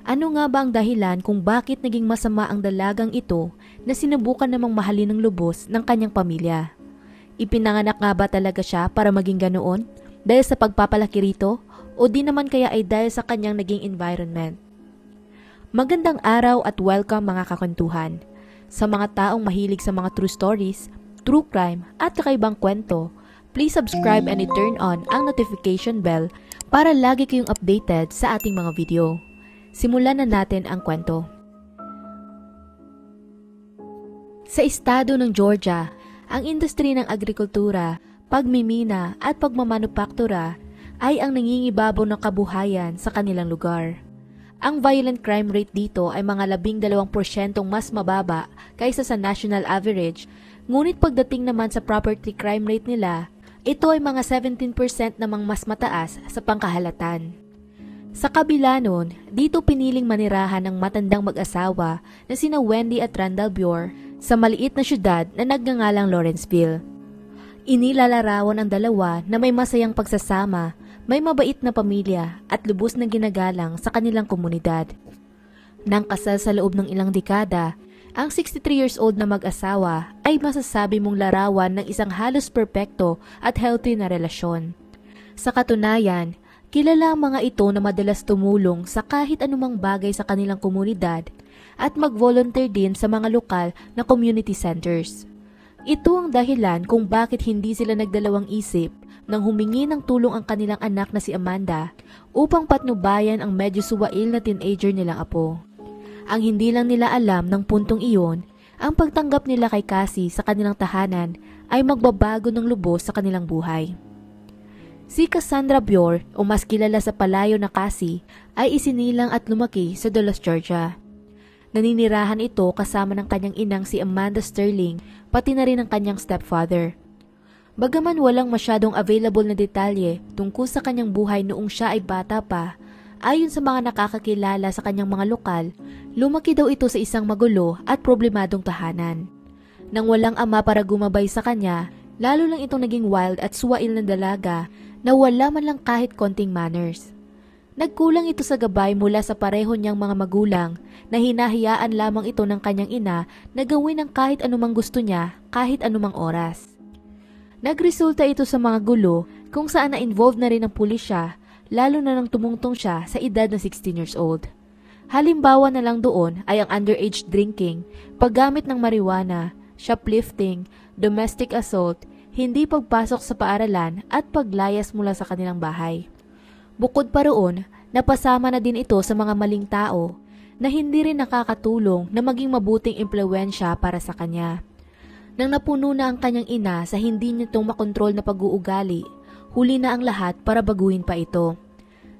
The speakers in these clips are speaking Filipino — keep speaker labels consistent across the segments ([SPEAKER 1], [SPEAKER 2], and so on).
[SPEAKER 1] Ano nga ba ang dahilan kung bakit naging masama ang dalagang ito na sinubukan namang mahalin ng lubos ng kanyang pamilya? Ipinanganak nga ba talaga siya para maging ganoon dahil sa pagpapalaki rito o di naman kaya ay dahil sa kanyang naging environment? Magandang araw at welcome mga kakwentuhan. Sa mga taong mahilig sa mga true stories, true crime at kakaibang kwento, please subscribe and i-turn on ang notification bell para lagi kayong updated sa ating mga video. Simulan na natin ang kwento. Sa estado ng Georgia, ang industriya ng agrikultura, pagmimina at pagmamanupaktura ay ang nangingibabaw ng kabuhayan sa kanilang lugar. Ang violent crime rate dito ay mga 12% mas mababa kaysa sa national average, ngunit pagdating naman sa property crime rate nila, ito ay mga 17% namang mas mataas sa pangkahalatan. Sa kabila nun, dito piniling manirahan ng matandang mag-asawa na sina Wendy at Randall Bure sa maliit na syudad na nagngangalang Lawrenceville. Inilalarawan ang dalawa na may masayang pagsasama, may mabait na pamilya at lubos na ginagalang sa kanilang komunidad. Nang kasal sa loob ng ilang dekada, ang 63 years old na mag-asawa ay masasabi mong larawan ng isang halos perpekto at healthy na relasyon. Sa katunayan, kilala ang mga ito na madalas tumulong sa kahit anumang bagay sa kanilang komunidad at mag-volunteer din sa mga lokal na community centers. Ito ang dahilan kung bakit hindi sila nagdalawang isip nang humingi ng tulong ang kanilang anak na si Amanda upang patnubayan ang medyo suwail na teenager nilang apo. Ang hindi lang nila alam ng puntong iyon, ang pagtanggap nila kay Cassie sa kanilang tahanan ay magbabago ng lubos sa kanilang buhay. Si Cassandra Bure, o mas kilala sa palayo na Cassie, ay isinilang at lumaki sa Dulles, Georgia. Naninirahan ito kasama ng kanyang inang si Amanda Sterling, pati na rin ang kanyang stepfather. Bagaman walang masyadong available na detalye tungkol sa kanyang buhay noong siya ay bata pa, ayon sa mga nakakakilala sa kanyang mga lokal, lumaki daw ito sa isang magulo at problemadong tahanan. Nang walang ama para gumabay sa kanya, lalo lang itong naging wild at suwail na dalaga na wala man lang kahit konting manners. Nagkulang ito sa gabay mula sa pareho niyang mga magulang na hinahayaan lamang ito ng kanyang ina na gawin ang kahit anumang gusto niya kahit anumang oras. Nagresulta ito sa mga gulo kung saan na-involve na rin ang pulisya, lalo na nang tumungtong siya sa edad na 16 years old. Halimbawa na lang doon ay ang underage drinking, paggamit ng marijuana, shoplifting, domestic assault, hindi pagpasok sa paaralan at paglayas mula sa kanilang bahay. Bukod pa roon, napasama na din ito sa mga maling tao na hindi rin nakakatulong na maging mabuting impluwensya para sa kanya. Nang napuno na ang kanyang ina sa hindi niya itong makontrol na pag-uugali, huli na ang lahat para baguhin pa ito.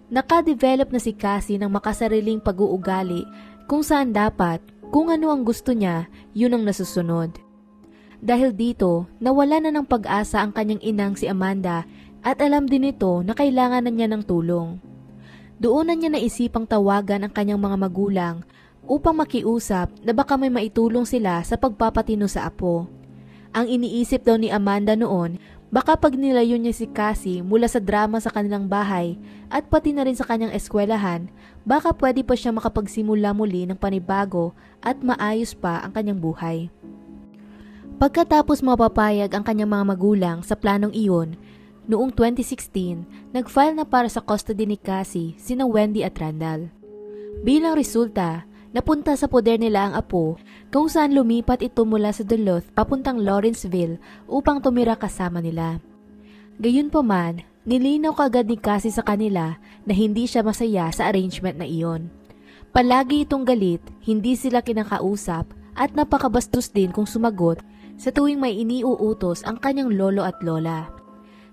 [SPEAKER 1] Nakadevelop na si Cassie ng makasariling pag-uugali kung saan dapat, kung ano ang gusto niya, yun ang nasusunod. Dahil dito, nawala na ng pag-asa ang kanyang inang si Amanda at alam din ito na kailangan na niya ng tulong. Doon na niya naisipang tawagan ang kanyang mga magulang upang makiusap na baka may maitulong sila sa pagpapatino sa apo. Ang iniisip daw ni Amanda noon, baka pag nilayo niya si Cassie mula sa drama sa kanilang bahay at pati na rin sa kanyang eskwelahan, baka pwede pa siya makapagsimula muli ng panibago at maayos pa ang kanyang buhay. Pagkatapos mapapayag ang kanyang mga magulang sa planong iyon, noong 2016, nag-file na para sa custody ni Cassie sina Wendy at Randall. Bilang resulta, napunta sa poder nila ang apo kung saan lumipat ito mula sa Duluth papuntang Lawrenceville upang tumira kasama nila. Gayunpaman, nilinaw kaagad ni Cassie sa kanila na hindi siya masaya sa arrangement na iyon. Palagi itong galit, hindi sila kinakausap at napakabastos din kung sumagot sa tuwing may iniuutos ang kanyang lolo at lola.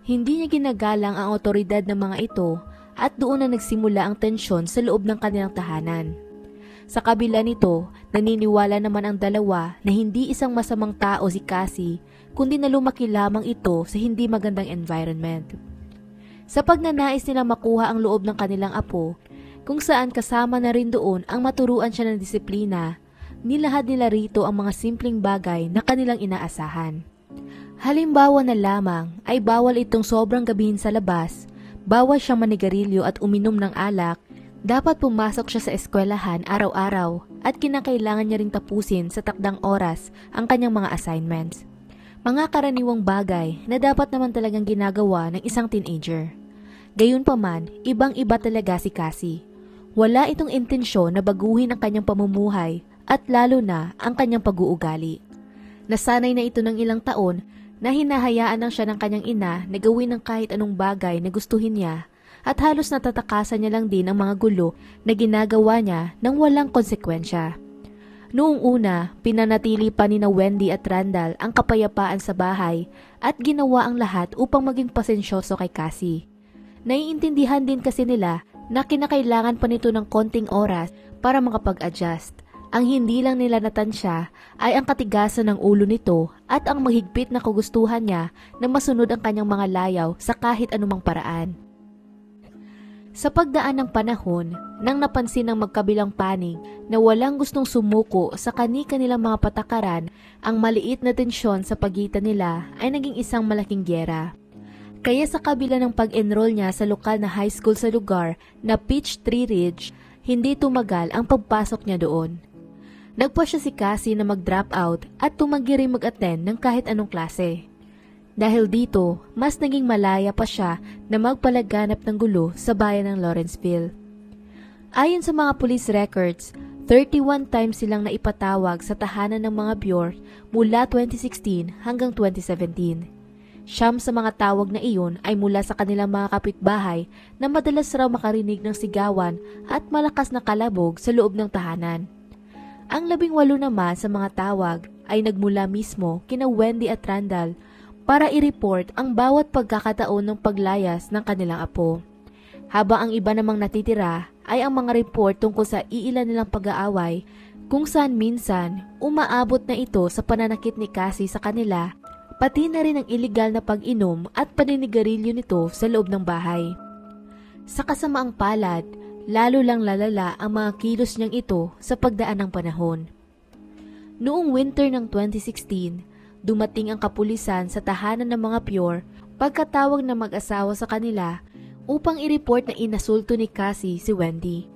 [SPEAKER 1] Hindi niya ginagalang ang otoridad ng mga ito at doon na nagsimula ang tensyon sa loob ng kanilang tahanan. Sa kabila nito, naniniwala naman ang dalawa na hindi isang masamang tao si Cassie, kundi na lumaki lamang ito sa hindi magandang environment. Sa pagnanais nilang makuha ang loob ng kanilang apo, kung saan kasama na rin doon ang maturuan siya ng disiplina, nilahad nila rito ang mga simpleng bagay na kanilang inaasahan. Halimbawa na lamang ay bawal itong sobrang gabihin sa labas, bawal siyang manigarilyo at uminom ng alak, Dapat pumasok siya sa eskwelahan araw-araw at kinakailangan niya ring tapusin sa takdang oras ang kanyang mga assignments. Mga karaniwang bagay na dapat naman talagang ginagawa ng isang teenager. Gayunpaman, ibang-iba talaga si Cassie. Wala itong intensyon na baguhin ang kanyang pamumuhay at lalo na ang kanyang pag-uugali. Nasanay na ito ng ilang taon na hinahayaan lang siya ng kanyang ina na gawin ng kahit anong bagay na gustuhin niya at halos natatakasan niya lang din ang mga gulo na ginagawa niya nang walang konsekwensya. Noong una, pinanatili pa ni na Wendy at Randall ang kapayapaan sa bahay at ginawa ang lahat upang maging pasensyoso kay Cassie. Naiintindihan din kasi nila na kinakailangan pa nito ng konting oras para makapag-adjust. Ang hindi lang nila natansya ay ang katigasan ng ulo nito at ang mahigpit na kagustuhan niya na masunod ang kanyang mga layaw sa kahit anumang paraan. Sa pagdaan ng panahon, nang napansin ng magkabilang panig na walang gustong sumuko sa kani-kanilang mga patakaran, ang maliit na tensyon sa pagitan nila ay naging isang malaking gyera. Kaya sa kabila ng pag-enroll niya sa lokal na high school sa lugar na Peachtree Ridge, hindi tumagal ang pagpasok niya doon. Nagpa siya si Cassie na mag-drop out at tumanggi rin mag-attend ng kahit anong klase. Dahil dito, mas naging malaya pa siya na magpalaganap ng gulo sa bayan ng Lawrenceville. Ayon sa mga police records, 31 times silang naipatawag sa tahanan ng mga Bjork mula 2016 hanggang 2017. Siyam sa mga tawag na iyon ay mula sa kanilang mga kapitbahay na madalas raw makarinig ng sigawan at malakas na kalabog sa loob ng tahanan. Ang 18 naman sa mga tawag ay nagmula mismo kina Wendy at Randall para i-report ang bawat pagkakataon ng paglayas ng kanilang apo. Habang ang iba namang natitira ay ang mga report tungkol sa iilan nilang pag-aaway kung saan minsan umaabot na ito sa pananakit ni Cassie sa kanila, pati na rin ang iligal na pag-inom at paninigarilyo nito sa loob ng bahay. Sa kasamaang palad, lalo lang lalala ang mga kilos niyang ito sa pagdaan ng panahon. Noong winter ng 2016, dumating ang kapulisan sa tahanan ng mga Pure pagkatawag ng mag-asawa sa kanila upang i-report na inasulto ni Cassie si Wendy.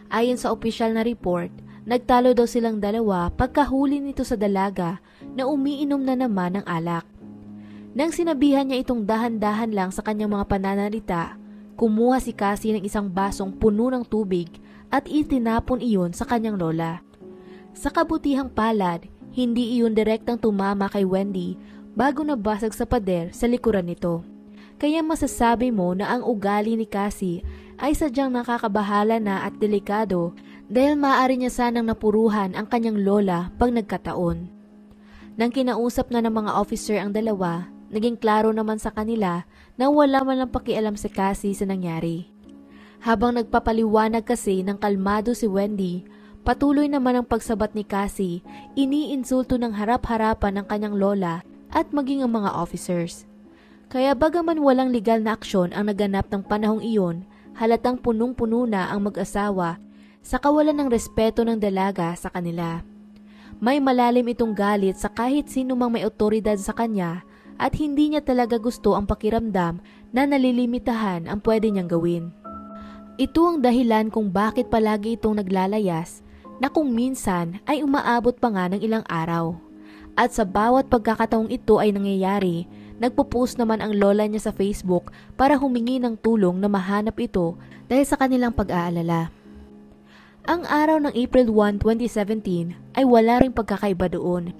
[SPEAKER 1] Ayon sa opisyal na report, nagtalo daw silang dalawa pagkahuli nito sa dalaga na umiinom na naman ng alak. Nang sinabihan niya itong dahan-dahan lang sa kanyang mga pananalita, kumuha si Cassie ng isang basong puno ng tubig at itinapon iyon sa kanyang lola. Sa kabutihang palad, hindi iyon direktang tumama kay Wendy bago nabasag sa pader sa likuran nito. Kaya masasabi mo na ang ugali ni Cassie ay sadyang nakakabahala na at delikado dahil maaari niya sanang napuruhan ang kanyang lola pag nagkataon. Nang kinausap na ng mga officer ang dalawa, naging klaro naman sa kanila na wala man lang pakialam si Cassie sa nangyari. Habang nagpapaliwanag kasi ng kalmado si Wendy, patuloy naman ang pagsabat ni Cassie, iniinsulto ng harap-harapan ng kanyang lola at maging ang mga officers. Kaya bagaman walang legal na aksyon ang naganap ng panahong iyon, halatang punong-puno na ang mag-asawa sa kawalan ng respeto ng dalaga sa kanila. May malalim itong galit sa kahit sino mang may otoridad sa kanya at hindi niya talaga gusto ang pakiramdam na nalilimitahan ang pwede niyang gawin. Ito ang dahilan kung bakit palagi itong naglalayas na kung minsan ay umaabot pa nga ng ilang araw. At sa bawat pagkakataong ito ay nangyayari, nagpo-post naman ang lola niya sa Facebook para humingi ng tulong na mahanap ito dahil sa kanilang pag-aalala. Ang araw ng April 1, 2017 ay wala ring pagkakaiba doon.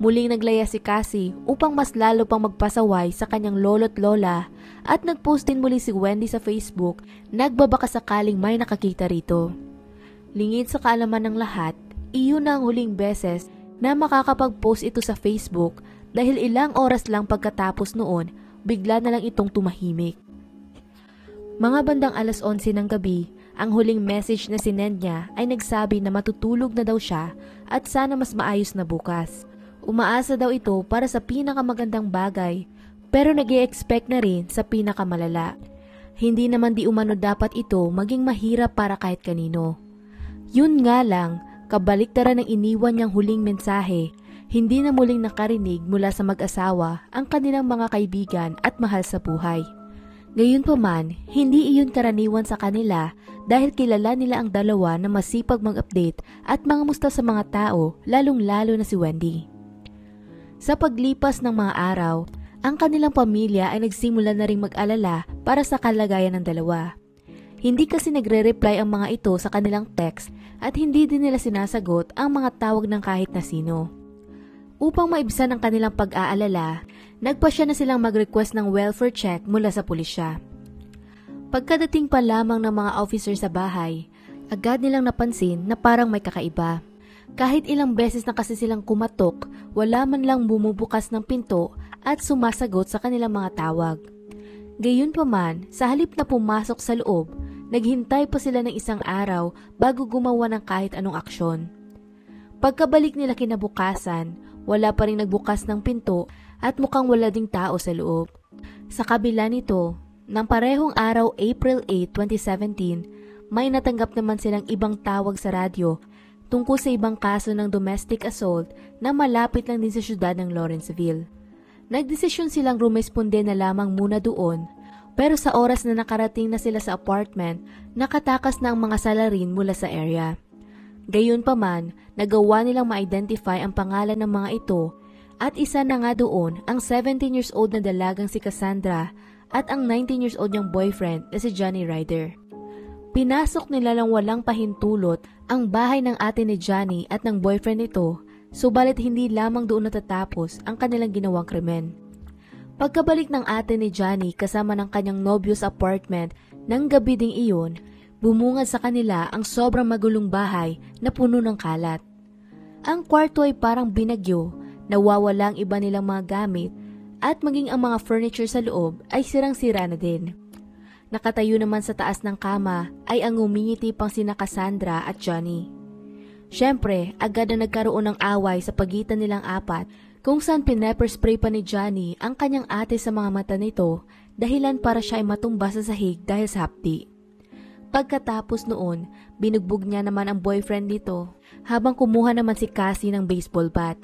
[SPEAKER 1] Muling naglaya si Cassie upang mas lalo pang magpasaway sa kanyang lolo't lola at nagpost din muli si Wendy sa Facebook, nagbabaka sakaling may nakakita rito. Lingid sa kaalaman ng lahat, iyon na ang huling beses na makakapag-post ito sa Facebook dahil ilang oras lang pagkatapos noon, bigla na lang itong tumahimik. Mga bandang 11:00 ng gabi, ang huling message na sinend niya ay nagsabi na matutulog na daw siya at sana mas maayos na bukas. Umaasa daw ito para sa pinakamagandang bagay pero nag-i-expect na rin sa pinakamalala. Hindi naman di umano dapat ito maging mahirap para kahit kanino. Yun nga lang, kabaliktaran ng iniwan niyang huling mensahe, hindi na muling nakarinig mula sa mag-asawa ang kanilang mga kaibigan at mahal sa buhay. Gayunpaman, hindi iyon karaniwan sa kanila dahil kilala nila ang dalawa na masipag mag-update at mangamusta sa mga tao, lalong-lalo na si Wendy. Sa paglipas ng mga araw, ang kanilang pamilya ay nagsimula na ring mag-alala para sa kalagayan ng dalawa. Hindi kasi nagre-reply ang mga ito sa kanilang text at hindi din nila sinasagot ang mga tawag ng kahit na sino. Upang maibsan ang kanilang pag-aalala, nagpasya na silang mag-request ng welfare check mula sa pulisya. Pagkadating pa lamang ng mga officer sa bahay, agad nilang napansin na parang may kakaiba. Kahit ilang beses na kasi silang kumatok, wala man lang bumubukas ng pinto at sumasagot sa kanilang mga tawag. Gayunpaman, sa halip na pumasok sa loob, naghintay pa sila ng isang araw bago gumawa ng kahit anong aksyon. Pagkabalik nila kinabukasan, wala pa rin nagbukas ng pinto at mukhang wala ding tao sa loob. Sa kabila nito, nang parehong araw April 8, 2017, may natanggap naman silang ibang tawag sa radyo tungkol sa ibang kaso ng domestic assault na malapit lang din sa syudad ng Lawrenceville. Nagdesisyon silang rumesponde na lamang muna doon, pero sa oras na nakarating na sila sa apartment, nakatakas na ang mga salarin mula sa area. Gayunpaman, nagawa nilang ma-identify ang pangalan ng mga ito at isa na nga doon ang 17 years old na dalagang si Cassandra at ang 19 years old niyang boyfriend na si Johnny Ryder. Pinasok nila lang walang pahintulot ang bahay ng ate ni Johnny at ng boyfriend nito, subalit hindi lamang doon natatapos ang kanilang ginawang krimen. Pagkabalik ng ate ni Johnny kasama ng kanyang nobyo sa apartment ng gabi ding iyon, bumungad sa kanila ang sobrang magulong bahay na puno ng kalat. Ang kwarto ay parang binagyo, nawawala ang iba nilang mga gamit at maging ang mga furniture sa loob ay sirang-sira na din. Nakatayo naman sa taas ng kama ay ang umingiti pang sina Cassandra at Johnny. Siyempre, agad na nagkaroon ng away sa pagitan nilang apat kung saan pinepper-spray pa ni Johnny ang kanyang ate sa mga mata nito dahilan para siya ay matumba sa sahig dahil sa hapdi. Pagkatapos noon, binugbog niya naman ang boyfriend nito habang kumuha naman si Cassie ng baseball bat.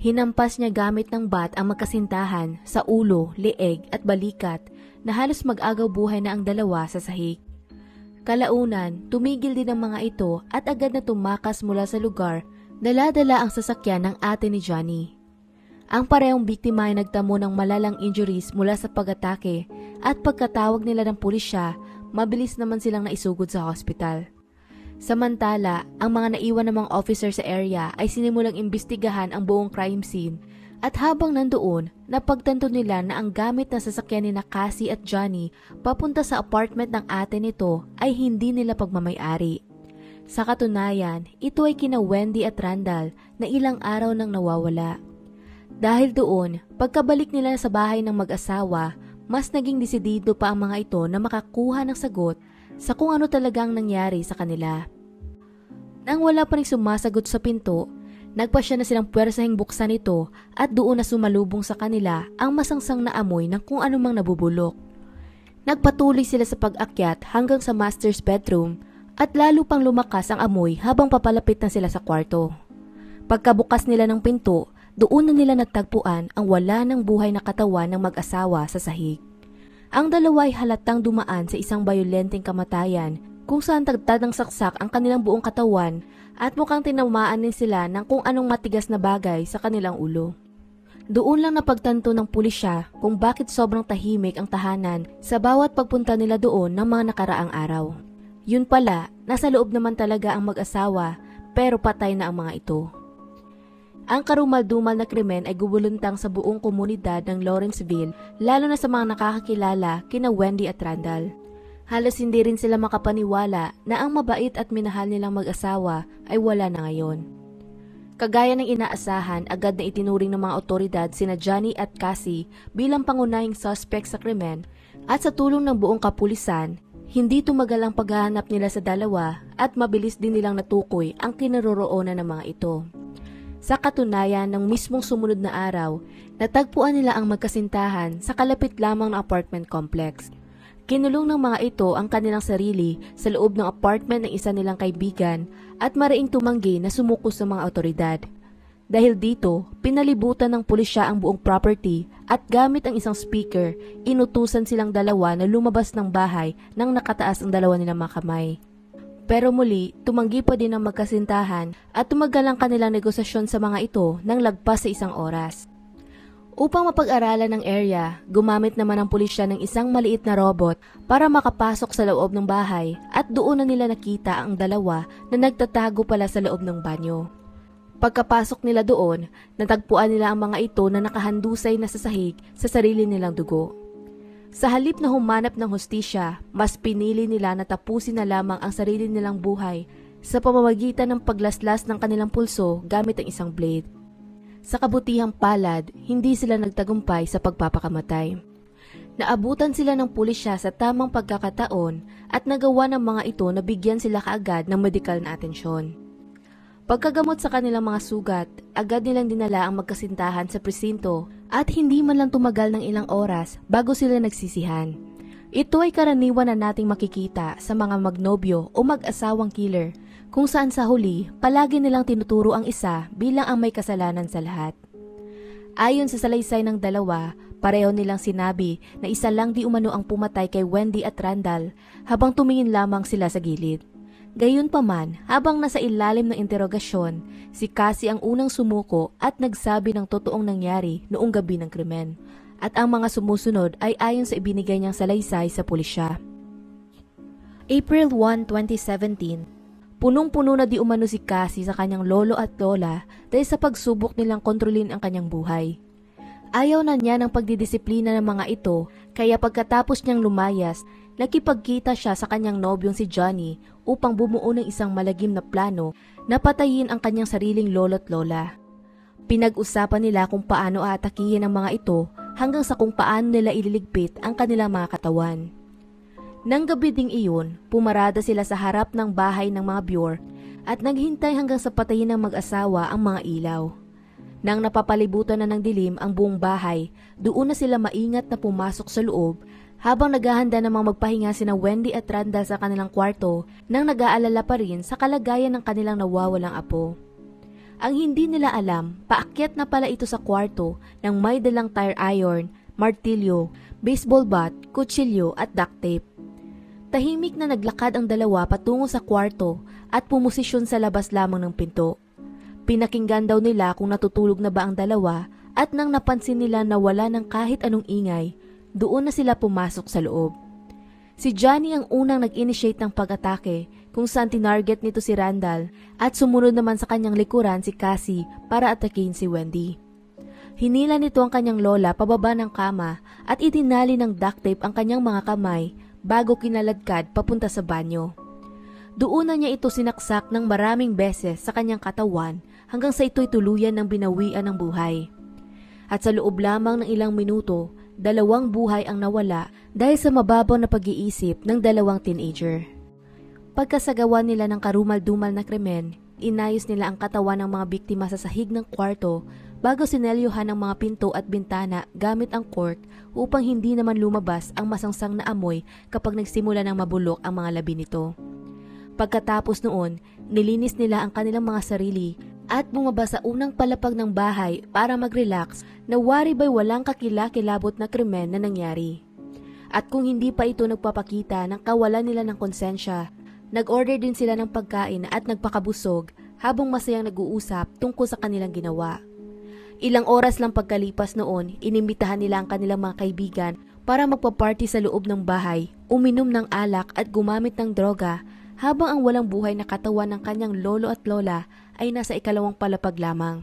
[SPEAKER 1] Hinampas niya gamit ng bat ang magkasintahan sa ulo, leeg at balikat na halos mag-agaw buhay na ang dalawa sa sahig. Kalaunan, tumigil din ang mga ito at agad na tumakas mula sa lugar, dala-dala ang sasakyan ng ate ni Johnny. Ang parehong biktima ay nagtamo ng malalang injuries mula sa pag-atake at pagkatawag nila ng pulisya, mabilis naman silang naisugod sa hospital. Samantala, ang mga naiwan namang officer sa area ay sinimulang imbestigahan ang buong crime scene at habang nandoon, napagtanto nila na ang gamit na sasakyan ni Cassie at Johnny papunta sa apartment ng ate nito ay hindi nila pagmamay-ari. Sa katunayan, ito ay kina Wendy at Randall na ilang araw nang nawawala. Dahil doon, pagkabalik nila sa bahay ng mag-asawa, mas naging desidido pa ang mga ito na makakuha ng sagot sa kung ano talagang nangyari sa kanila. Nang wala pa rin sumasagot sa pinto, nagpasya na silang puwersahing buksan ito at doon na sumalubong sa kanila ang masangsang na amoy ng kung anumang nabubulok. Nagpatuloy sila sa pag-akyat hanggang sa master's bedroom at lalo pang lumakas ang amoy habang papalapit na sila sa kwarto. Pagkabukas nila ng pinto, doon na nila natagpuan ang wala ng buhay na katawan ng mag-asawa sa sahig. Ang dalawa ay halatang dumaan sa isang bayolenteng kamatayan kung saan tagtad ng saksak ang kanilang buong katawan at mukhang tinamaan din sila ng kung anong matigas na bagay sa kanilang ulo. Doon lang napagtanto ng pulisya kung bakit sobrang tahimik ang tahanan sa bawat pagpunta nila doon ng mga nakaraang araw. Yun pala, nasa loob naman talaga ang mag-asawa pero patay na ang mga ito. Ang karumal-dumal na krimen ay gubuluntang sa buong komunidad ng Lawrenceville, lalo na sa mga nakakakilala kina Wendy at Randall. Halos hindi rin sila makapaniwala na ang mabait at minahal nilang mag-asawa ay wala na ngayon. Kagaya ng inaasahan, agad na itinuring ng mga otoridad sina Johnny at Cassie bilang pangunahing suspect sa krimen at sa tulong ng buong kapulisan, hindi tumagal ang paghahanap nila sa dalawa at mabilis din nilang natukoy ang kinaroroonan ng mga ito. Sa katunayan, ng mismong sumunod na araw, natagpuan nila ang magkasintahan sa kalapit lamang na apartment complex. Kinulong ng mga ito ang kanilang sarili sa loob ng apartment ng isa nilang kaibigan at maraing tumanggi na sumuko sa mga otoridad. Dahil dito, pinalibutan ng pulisya ang buong property at gamit ang isang speaker, inutusan silang dalawa na lumabas ng bahay nang nakataas ang dalawa nilang mga kamay. Pero muli, tumanggi pa din ang magkasintahan at tumagal ang kanilang negosasyon sa mga ito nang lagpas sa 1 oras. Upang mapag-aralan ng area, gumamit naman ang pulisya ng isang maliit na robot para makapasok sa loob ng bahay at doon na nila nakita ang dalawa na nagtatago pala sa loob ng banyo. Pagkapasok nila doon, natagpuan nila ang mga ito na nakahandusay na sa sahig sa sarili nilang dugo. Sa halip na humanap ng hustisya, mas pinili nila na tapusin na lamang ang sarili nilang buhay sa pamamagitan ng paglaslas ng kanilang pulso gamit ang isang blade. Sa kabutihang palad, hindi sila nagtagumpay sa pagpapakamatay. Naabutan sila ng pulisya sa tamang pagkakataon at nagawa ng mga ito na bigyan sila kaagad ng medikal na atensyon. Pagkagamot sa kanilang mga sugat, agad nilang dinala ang magkasintahan sa presinto at hindi man lang tumagal ng ilang oras bago sila nagsisihan. Ito ay karaniwan na nating makikita sa mga magnobyo o mag-asawang killer, kung saan sa huli, palagi nilang tinuturo ang isa bilang ang may kasalanan sa lahat. Ayon sa salaysay ng dalawa, pareho nilang sinabi na isa lang di umano ang pumatay kay Wendy at Randall habang tumingin lamang sila sa gilid. Gayunpaman, habang nasa ilalim ng interogasyon, si Cassie ang unang sumuko at nagsabi ng totoong nangyari noong gabi ng krimen. At ang mga sumusunod ay ayon sa ibinigay niyang salaysay sa pulisya. April 1, 2017. Punong-puno na di umano si Cassie sa kanyang lolo at lola dahil sa pagsubok nilang kontrolin ang kanyang buhay. Ayaw na niya ng pagdidisiplina ng mga ito, kaya pagkatapos niyang lumayas, nakipagkita siya sa kanyang nobyong si Johnny upang bumuo ng isang malagim na plano na patayin ang kanyang sariling lolo at lola. Pinag-usapan nila kung paano aatakihin ang mga ito hanggang sa kung paano nila ililigpit ang kanilang mga katawan. Nang gabi ding iyon, pumarada sila sa harap ng bahay ng mga Bjork at naghintay hanggang sa patayin ng mag-asawa ang mga ilaw. Nang napapalibutan na ng dilim ang buong bahay, doon na sila maingat na pumasok sa loob habang naghahanda namang magpahinga sina Wendy at Randall sa kanilang kwarto nang nag-aalala pa rin sa kalagayan ng kanilang nawawalang apo. Ang hindi nila alam, paakyat na pala ito sa kwarto nang may dalang tire iron, martilyo, baseball bat, kutsilyo at duct tape. Tahimik na naglakad ang dalawa patungo sa kwarto at pumosisyon sa labas lamang ng pinto. Pinakinggan daw nila kung natutulog na ba ang dalawa at nang napansin nila na wala ng kahit anong ingay, doon na sila pumasok sa loob. Si Johnny ang unang nag-initiate ng pag-atake kung saan tinarget nito si Randall at sumunod naman sa kanyang likuran si Cassie para atakin si Wendy. Hinila nito ang kanyang lola pababa ng kama at itinali ng duct tape ang kanyang mga kamay bago kinaladkad papunta sa banyo. Doon na niya ito sinaksak ng maraming beses sa kanyang katawan hanggang sa ito'y tuluyan ng binawian ng buhay. At sa loob lamang ng ilang minuto, 2 buhay ang nawala dahil sa mababaw na pag-iisip ng 2 teenager. Pagkasagawa nila ng karumal-dumal na krimen, inayos nila ang katawan ng mga biktima sa sahig ng kwarto bago sinelyuhan ang mga pinto at bintana gamit ang cork upang hindi naman lumabas ang masangsang na amoy kapag nagsimula ng mabulok ang mga labi nito. Pagkatapos noon, nilinis nila ang kanilang mga sarili at bumaba sa unang palapag ng bahay para mag-relax na wari ba'y walang kakilakilabot na krimen na nangyari. At kung hindi pa ito nagpapakita ng kawalan nila ng konsensya, nag-order din sila ng pagkain at nagpakabusog habang masayang nag-uusap tungkol sa kanilang ginawa. Ilang oras lang pagkalipas noon, inimbitahan nila ang kanilang mga kaibigan para magpa-party sa loob ng bahay, uminom ng alak at gumamit ng droga habang ang walang buhay na katawan ng kanyang lolo at lola ay nasa 2 palapag lamang.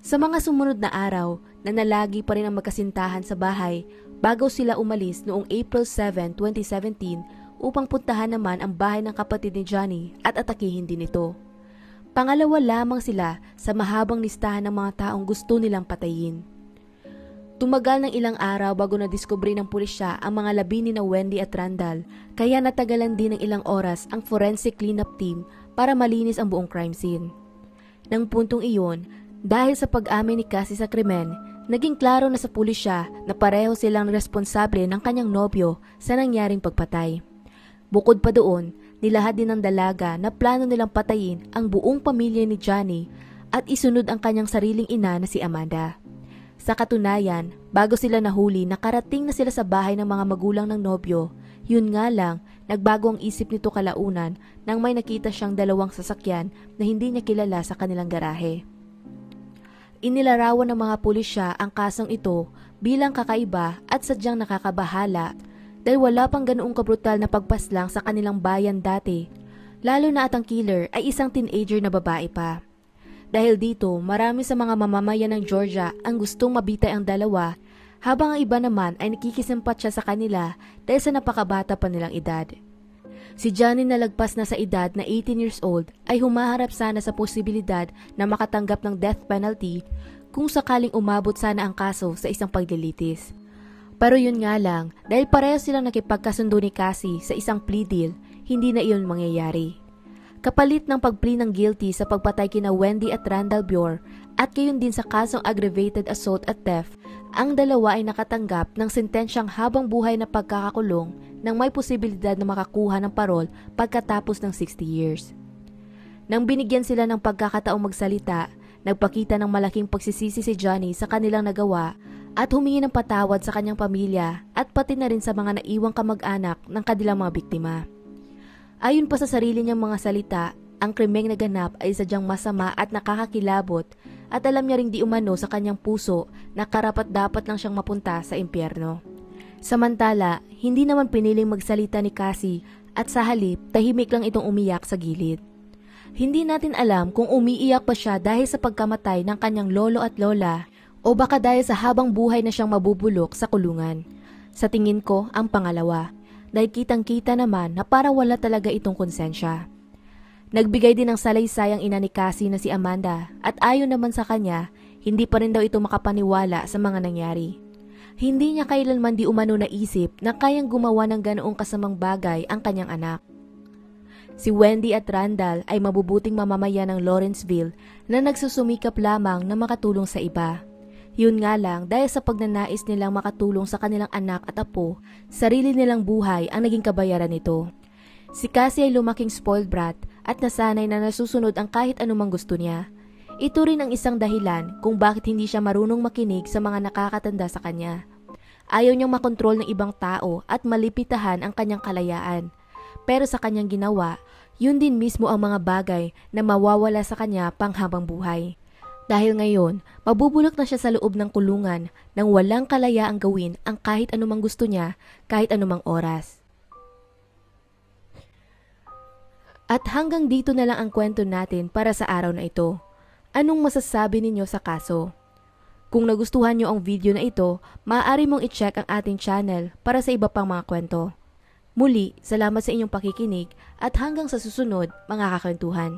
[SPEAKER 1] Sa mga sumunod na araw, nanalagi pa rin ang magkasintahan sa bahay bago sila umalis noong April 7, 2017 upang puntahan naman ang bahay ng kapatid ni Johnny at atakihin din ito. Pangalawa lamang sila sa mahabang listahan ng mga taong gusto nilang patayin. Tumagal ng ilang araw bago nadiskubre ng pulisya ang mga labi ni na Wendy at Randall, kaya natagalan din ng ilang oras ang forensic cleanup team para malinis ang buong crime scene. Nang puntong iyon, dahil sa pag-amin ni Cassie sa krimen, naging klaro na sa pulisya na pareho silang responsable ng kanyang nobyo sa nangyaring pagpatay. Bukod pa doon, nilahad din ng dalaga na plano nilang patayin ang buong pamilya ni Johnny at isunod ang kanyang sariling ina na si Amanda. Sa katunayan, bago sila nahuli, nakarating na sila sa bahay ng mga magulang ng nobyo. Yun nga lang, nagbago ang isip nito kalaunan nang may nakita siyang dalawang sasakyan na hindi niya kilala sa kanilang garahe. Inilarawan ng mga pulisya ang kasong ito bilang kakaiba at sadyang nakakabahala dahil wala pang ganoong kabrutal na pagpaslang sa kanilang bayan dati, lalo na at ang killer ay isang teenager na babae pa. Dahil dito, marami sa mga mamamayan ng Georgia ang gustong mabitay ang dalawa, habang ang iba naman ay nakikisimpat siya sa kanila dahil sa napakabata pa nilang edad. Si Johnny na lagpas na sa edad na 18 years old ay humaharap sana sa posibilidad na makatanggap ng death penalty kung sakaling umabot sana ang kaso sa isang paglilitis. Pero yun nga lang, dahil pareho silang nakipagkasundo ni Cassie sa isang plea deal, hindi na iyon mangyayari. Kapalit ng pag-plea ng guilty sa pagpatay kina Wendy at Randall Bure at gayon din sa kasong aggravated assault at theft, ang dalawa ay nakatanggap ng sentensyang habang buhay na pagkakakulong nang may posibilidad na makakuha ng parol pagkatapos ng 60 years. Nang binigyan sila ng pagkakataong magsalita, nagpakita ng malaking pagsisisi si Johnny sa kanilang nagawa at humingi ng patawad sa kanyang pamilya at pati na rin sa mga naiwang kamag-anak ng kanilang mga biktima. Ayon pa sa sarili niyang mga salita, ang krimeng naganap ay sadyang masama at nakakakilabot at alam niya ring di umano sa kanyang puso na karapat-dapat lang siyang mapunta sa impyerno. Samantala, hindi naman piniling magsalita ni Cassie at sa halip tahimik lang itong umiyak sa gilid. Hindi natin alam kung umiiyak pa siya dahil sa pagkamatay ng kanyang lolo at lola o baka dahil sa habang buhay na siyang mabubulok sa kulungan. Sa tingin ko, ang pangalawa. Dahil kitang-kita naman na para wala talaga itong konsensya. Nagbigay din ng salaysay ang ina ni Cassie na si Amanda at ayon naman sa kanya, hindi pa rin daw ito makapaniwala sa mga nangyari. Hindi niya kailanman di umano naisip na kayang gumawa ng ganoong kasamang bagay ang kanyang anak. Si Wendy at Randall ay mabubuting mamamayan ng Lawrenceville na nagsusumikap lamang na makatulong sa iba. Yun nga lang, dahil sa pagnanais nilang makatulong sa kanilang anak at apo, sarili nilang buhay ang naging kabayaran nito. Si Cassie ay lumaking spoiled brat at nasanay na nasusunod ang kahit anumang gusto niya. Ito rin ang isang dahilan kung bakit hindi siya marunong makinig sa mga nakakatanda sa kanya. Ayaw niyang makontrol ng ibang tao at malipitahan ang kanyang kalayaan. Pero sa kanyang ginawa, yun din mismo ang mga bagay na mawawala sa kanya panghabang buhay. Dahil ngayon, mabubulok na siya sa loob ng kulungan nang walang kalayaang gawin ang kahit anumang gusto niya, kahit anumang oras. At hanggang dito na lang ang kwento natin para sa araw na ito. Anong masasabi ninyo sa kaso? Kung nagustuhan nyo ang video na ito, maaari mong i-check ang ating channel para sa iba pang mga kwento. Muli, salamat sa inyong pakikinig at hanggang sa susunod, mga kakwentuhan.